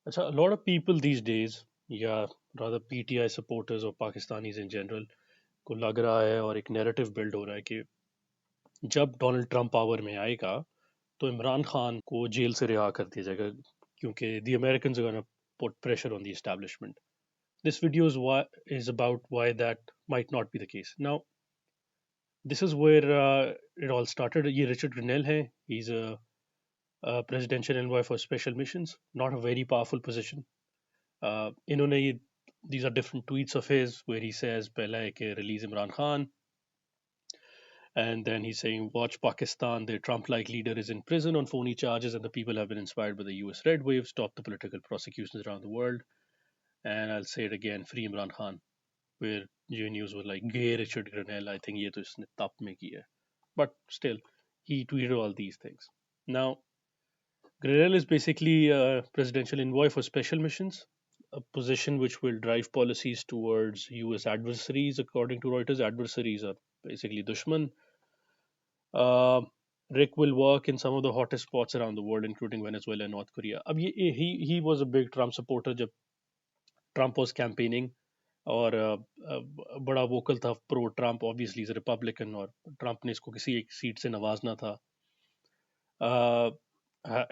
अच्छा, a lot of people these days, या rather PTI supporters और पाकिस्तानीज in general को लग रहा है और एक नैरेटिव बिल्ड हो रहा है कि जब डोनाल्ड ट्रंप पावर में आएगा तो इमरान खान को जेल से रिहा कर दिया जाएगा क्योंकि the Americans are going to put pressure on the establishment. This video is about why that might not be the case. Now, this is where it all started. ये Richard Grenell है. He's a presidential envoy for special missions. Not a very powerful position. इन्होंने ये these are different tweets of his where he says पहला है कि release Imran Khan, and then he's saying watch Pakistan, their Trump-like leader is in prison on phony charges and the people have been inspired by the US red wave, stop the political prosecutions around the world. And I'll say it again, free Imran Khan, where J News was like gay Richard Grenell, I think ये तो इसने तप में किया है. But still, he tweeted all these things. Now, Grenell is basically a presidential envoy for special missions, a position which will drive policies towards US adversaries. According to Reuters, adversaries are basically dushman. Uh, Rick will work in some of the hottest spots around the world, including Venezuela and North Korea. अब he was a big Trump supporter जब Trump was campaigning और बड़ा vocal था pro Trump obviously is Republican और Trump ने इसको किसी एक सीट से नवाजना था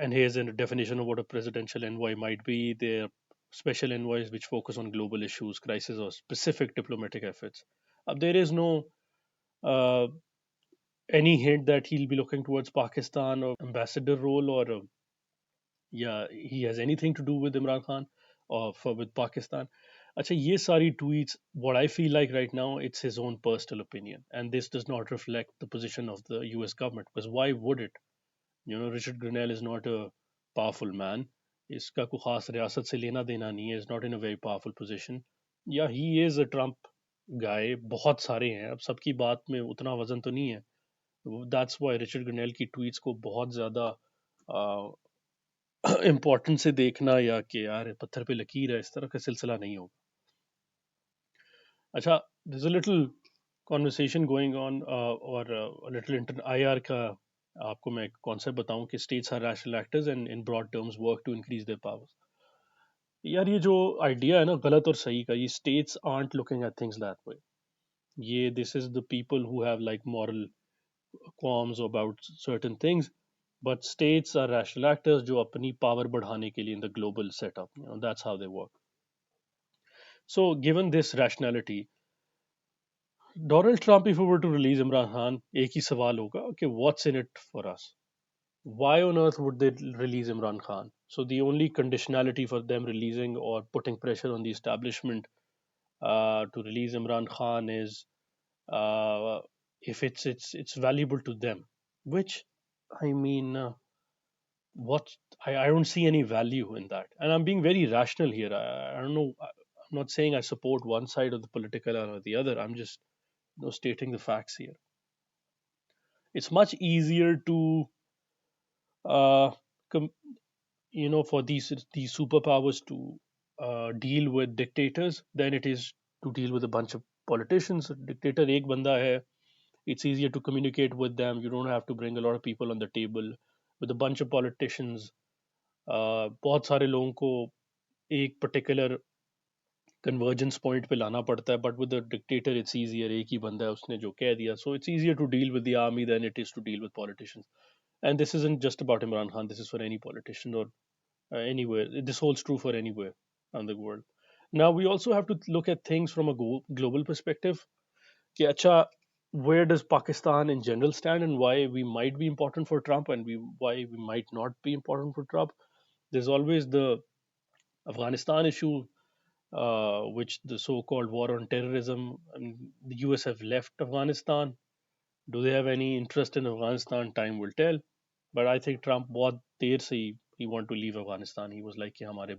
and here's a definition of what a presidential envoy might be. They're special envoys which focus on global issues, crisis, or specific diplomatic efforts. There is no uh, any hint that he'll be looking towards Pakistan or ambassador role or yeah, he has anything to do with Imran Khan or for with Pakistan. Acha, ye sari tweets, what I feel like right now, it's his own personal opinion. And this does not reflect the position of the US government. Because why would it? You know, Richard Grenell is not a powerful man. इसका कोई खास रियासत से लेना देना नहीं है. Is not in a very powerful position. Yeah, he is a Trump guy. बहुत सारे हैं. अब सबकी बात में उतना वजन तो नहीं है. That's why Richard Grenell की tweets को बहुत ज़्यादा इम्पोर्टेंट से देखना या कि यार पत्थर पे लकीर है इस तरह का सिलसिला नहीं होगा. अच्छा, there's a little conversation going on और a little IR का आपको मैं एक कॉन्सेप्ट बताऊं कि states are rational actors and in broad terms work to increase their powers. यार ये जो आइडिया है ना गलत और सही का, ये states aren't looking at things that way. ये this is the people who have like moral qualms about certain things, but states are rational actors जो अपनी power बढ़ाने के लिए in the global setup, you know, that's how they work. So given this rationality, Donald Trump, if he were to release Imran Khan, एक ही सवाल होगा कि what's in it for us? Why on earth would they release Imran Khan? So the only conditionality for them releasing or putting pressure on the establishment to release Imran Khan is uh, if it's valuable to them, which I mean, what I don't see any value in that, and I'm being very rational here. I don't know. I'm not saying I support one side of the political or the other. I'm just stating the facts here. It's much easier to uh, com- for these superpowers to deal with dictators than it is to deal with a bunch of politicians. Dictator ek banda hai. It's easier to communicate with them. You don't have to bring a lot of people on the table. With a bunch of politicians, बहुत सारे लोगों को एक particular convergence point पे लाना पड़ता है but with the dictator it's easier एक ही बंदा है उसने जो कह दिया so it's easier to deal with the army than it is to deal with politicians and this isn't just about Imran Khan. This is for any politician or anywhere. This holds true for anywhere on the world. Now we also have to look at things from a global perspective. कि अच्छा, where does Pakistan in general stand and why we might be important for Trump and why we might not be important for Trump? There's always the Afghanistan issue, which the so-called war on terrorism. The US have left Afghanistan. Do they have any interest in Afghanistan? Time will tell. But I think Trump बहुत देर से he want to leave Afghanistan. He was like कि हमारे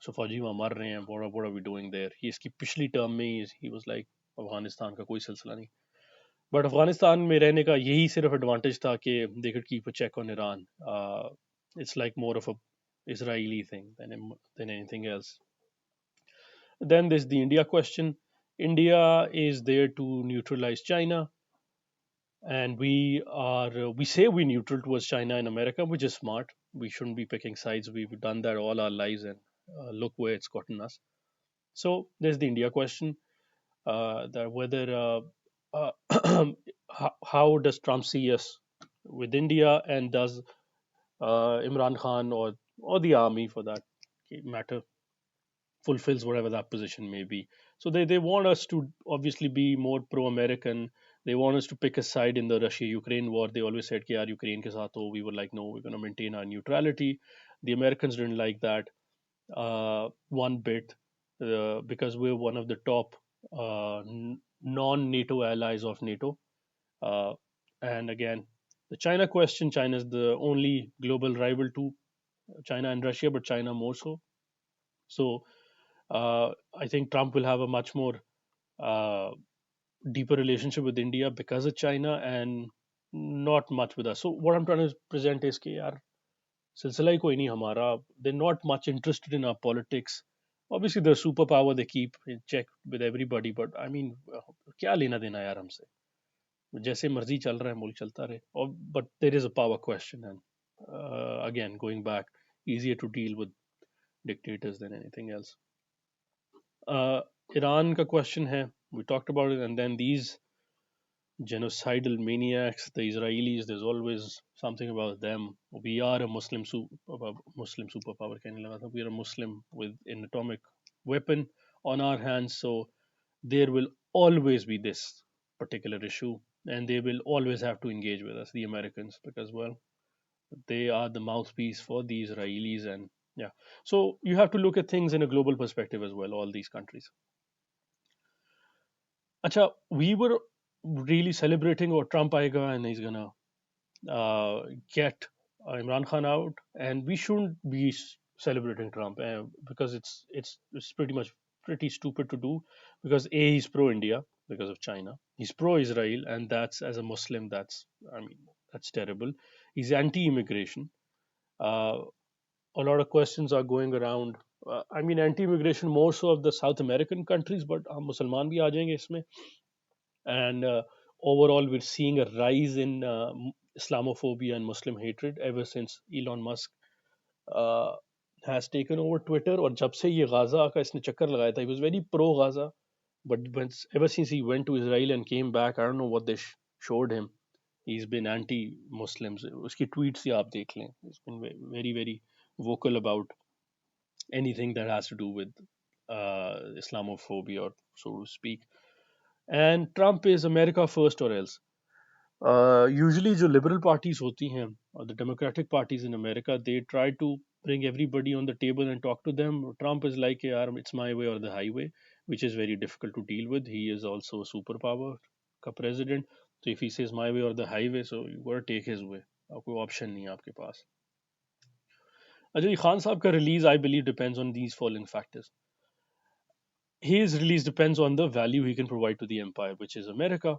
so फौजी वहाँ मर रहे हैं. What are we doing there? He इसकी पिछली term में he was like अफगानिस्तान का कोई सिलसिला नहीं. But अफगानिस्तान में रहने का यही सिर्फ advantage था कि they could keep a check on Iran. It's like more of a Israeli thing than anything else. Then there's the India question. India is there to neutralize China, and we say we're neutral towards China and America, which is smart. we shouldn't be picking sides. We've done that all our lives, and look where it's gotten us. So there's the India question, that whether how does Trump see us with India, and does Imran Khan or the army for that matter fulfills whatever that position may be. So they want us to obviously be more pro-American. They want us to pick a side in the Russia-Ukraine war. They always said, "कि यार Ukraine के साथ हो." We were like, "No, we're going to maintain our neutrality." The Americans didn't like that one bit, because we're one of the top non-NATO allies of NATO. Uh, and again, the China question: China is the only global rival to China and Russia, but China more so. So I think Trump will have a much more uh, deeper relationship with India because of China, and not much with us. So what I'm trying to present is कि यार सिलसिला ही कोई नहीं हमारा. They're not much interested in our politics. Obviously, the superpower they keep in check with everybody, but I mean, क्या लेना देना यार हमसे. जैसे मर्जी चल रहा है मुल्क चलता रहे. But there is a power question, and again, going back, easier to deal with dictators than anything else. uh, Iran ka question hai. We talked about it, and then these genocidal maniacs, the Israelis. There's always something about them. We are a Muslim superpower. We are a Muslim with an atomic weapon on our hands, so there will always be this particular issue, and they will always have to engage with us, the Americans, because well, they are the mouthpiece for the Israelis, and yeah. So you have to look at things in a global perspective as well. All these countries. Acha, we were really celebrating, or Trump aega and he's gonna get Imran Khan out, and we shouldn't be celebrating Trump, because it's pretty much pretty stupid to do, because a he's pro India because of China, he's pro Israel, and that's, as a Muslim, that's, I mean, that's terrible. He's anti immigration. Uh, a lot of questions are going around. I mean, anti immigration more so of the South American countries, but हम मुसलमान भी आ जाएंगे इसमें. And overall, we're seeing a rise in Islamophobia and Muslim hatred ever since Elon Musk uh, has taken over Twitter. और जब से ये Gaza का इसने चक्कर लगाया था, he was very pro Gaza, but ever since he went to Israel and came back, I don't know what they showed him. He's been anti-Muslims. उसकी tweets ही आप देख लें. He's been very very vocal about anything that has to do with Islamophobia, or so to speak. And Trump is America first or else. Usually जो liberal parties होती हैं, or the democratic parties in America, they try to bring everybody on the table and talk to them. Trump is like, यार, it's my way or the highway, which is very difficult to deal with. He is also a superpower का president. So if he says my way or the highway, so you gotta take his way. कोई option नहीं है आपके पास. अच्छा, Khan साहब का release, I believe, depends on these following factors. His release depends on the value he can provide to the empire, which is America.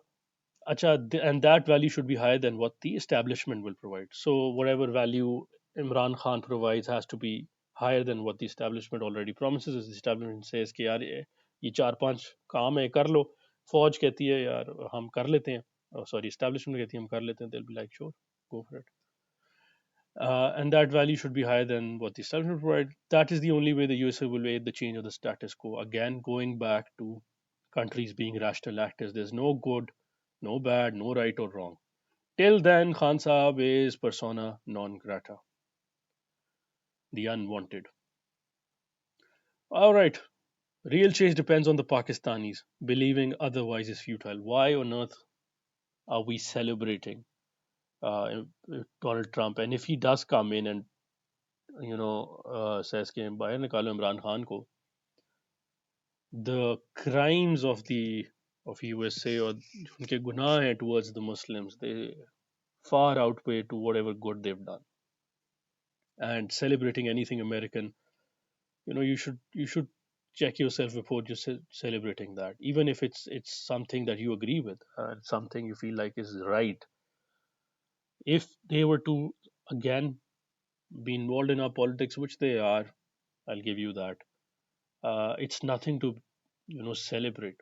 Acha, and that value should be higher than what the establishment will provide. So whatever value Imran Khan provides has to be higher than what the establishment already promises. If the establishment says कि यार ये चार पांच काम है कर लो, फौज कहती है यार हम कर लेते हैं, sorry, establishment कहती है हम कर लेते हैं, they'll be like sure, go for it. And that value should be higher than what the establishment provide. That is the only way the USA will aid the change of the status quo. Again, going back to countries being rational actors, there's no good, no bad, no right or wrong. Till then, Khan Saab is persona non grata, the unwanted. All right, real change depends on the Pakistanis. Believing otherwise is futile. Why on earth are we celebrating Donald Trump? And if he does come in and says कि बाहर निकालो इमरान खान को, the crimes of USA, or उनके गुनाह हैं towards the Muslims, they far outweigh to whatever good they've done. And celebrating anything American, you should check yourself before just celebrating that, even if it's something that you agree with, something you feel like is right. If they were to again be involved in our politics, which they are, I'll give you that. It's nothing to celebrate.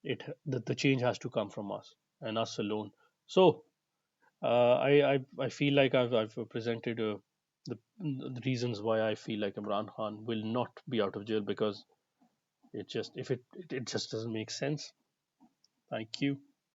The change has to come from us and us alone. So I feel like I've presented a the reasons why I feel like Imran Khan will not be out of jail, because it just, if it just doesn't make sense. Thank you.